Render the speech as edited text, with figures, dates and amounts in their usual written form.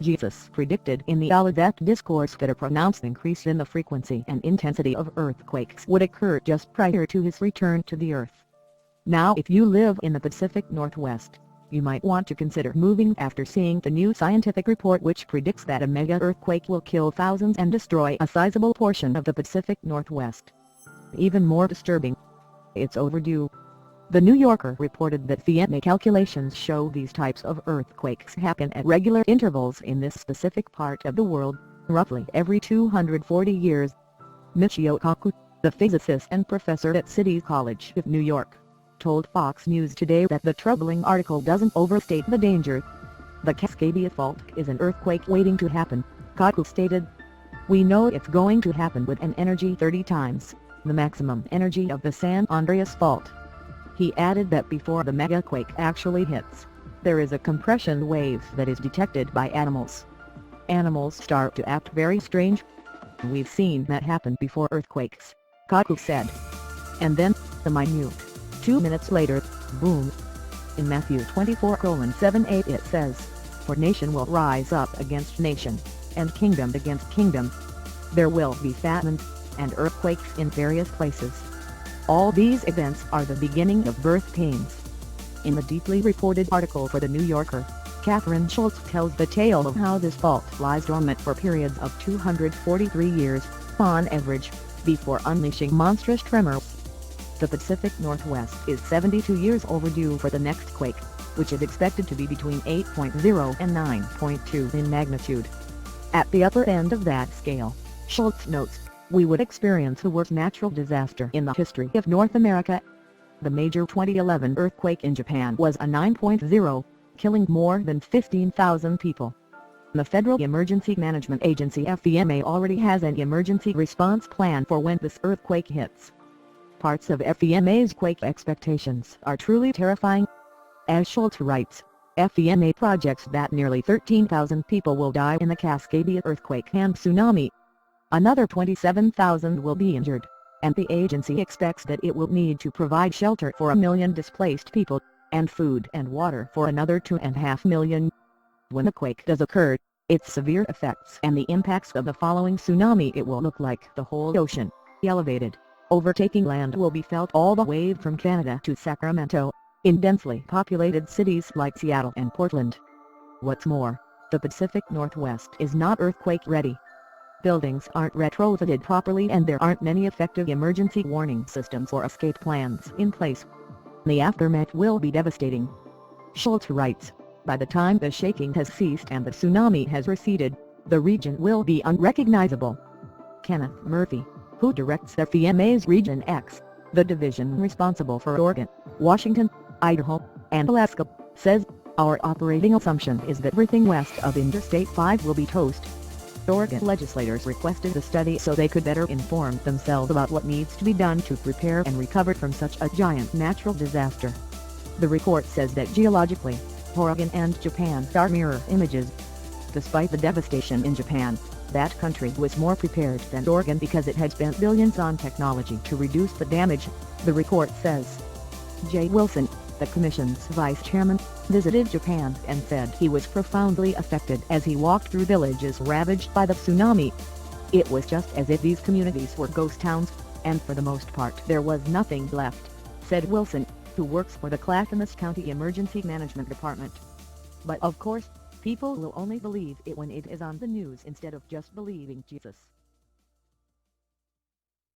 Jesus predicted in the Olivet Discourse that a pronounced increase in the frequency and intensity of earthquakes would occur just prior to his return to the earth. Now if you live in the Pacific Northwest, you might want to consider moving after seeing the new scientific report which predicts that a mega-earthquake will kill thousands and destroy a sizable portion of the Pacific Northwest. Even more disturbing, it's overdue. The New Yorker reported that FEMA calculations show these types of earthquakes happen at regular intervals in this specific part of the world, roughly every 240 years. Michio Kaku, the physicist and professor at City College of New York, told Fox News Today that the troubling article doesn't overstate the danger. The Cascadia fault is an earthquake waiting to happen, Kaku stated. We know it's going to happen with an energy 30 times the maximum energy of the San Andreas fault. He added that before the megaquake actually hits, there is a compression wave that is detected by animals. Animals start to act very strange. We've seen that happen before earthquakes, Kaku said. And then, the minute 2 minutes later, boom. In Matthew 24:7-8 it says, "For nation will rise up against nation, and kingdom against kingdom. There will be famine, and earthquakes in various places. All these events are the beginning of birth pains." In the deeply reported article for The New Yorker, Catherine Schultz tells the tale of how this fault lies dormant for periods of 243 years, on average, before unleashing monstrous tremors. The Pacific Northwest is 72 years overdue for the next quake, which is expected to be between 8.0 and 9.2 in magnitude. At the upper end of that scale, Schultz notes, we would experience the worst natural disaster in the history of North America. The major 2011 earthquake in Japan was a 9.0, killing more than 15,000 people. The Federal Emergency Management Agency FEMA already has an emergency response plan for when this earthquake hits. Parts of FEMA's quake expectations are truly terrifying. As Schultz writes, FEMA projects that nearly 13,000 people will die in the Cascadia earthquake and tsunami. Another 27,000 will be injured, and the agency expects that it will need to provide shelter for 1 million displaced people, and food and water for another 2.5 million. When the quake does occur, its severe effects and the impacts of the following tsunami, it will look like the whole ocean, elevated, overtaking land, will be felt all the way from Canada to Sacramento, in densely populated cities like Seattle and Portland. What's more, the Pacific Northwest is not earthquake ready. Buildings aren't retrofitted properly and there aren't many effective emergency warning systems or escape plans in place. The aftermath will be devastating. Schultz writes, by the time the shaking has ceased and the tsunami has receded, the region will be unrecognizable. Kenneth Murphy, who directs FEMA's Region X, the division responsible for Oregon, Washington, Idaho, and Alaska, says, our operating assumption is that everything west of Interstate 5 will be toast. Oregon legislators requested the study so they could better inform themselves about what needs to be done to prepare and recover from such a giant natural disaster. The report says that geologically, Oregon and Japan are mirror images. Despite the devastation in Japan, that country was more prepared than Oregon because it had spent billions on technology to reduce the damage, the report says. Jay Wilson, the Commission's vice chairman, visited Japan and said he was profoundly affected as he walked through villages ravaged by the tsunami. It was just as if these communities were ghost towns, and for the most part there was nothing left, said Wilson, who works for the Clackamas County Emergency Management Department. But of course, people will only believe it when it is on the news instead of just believing Jesus.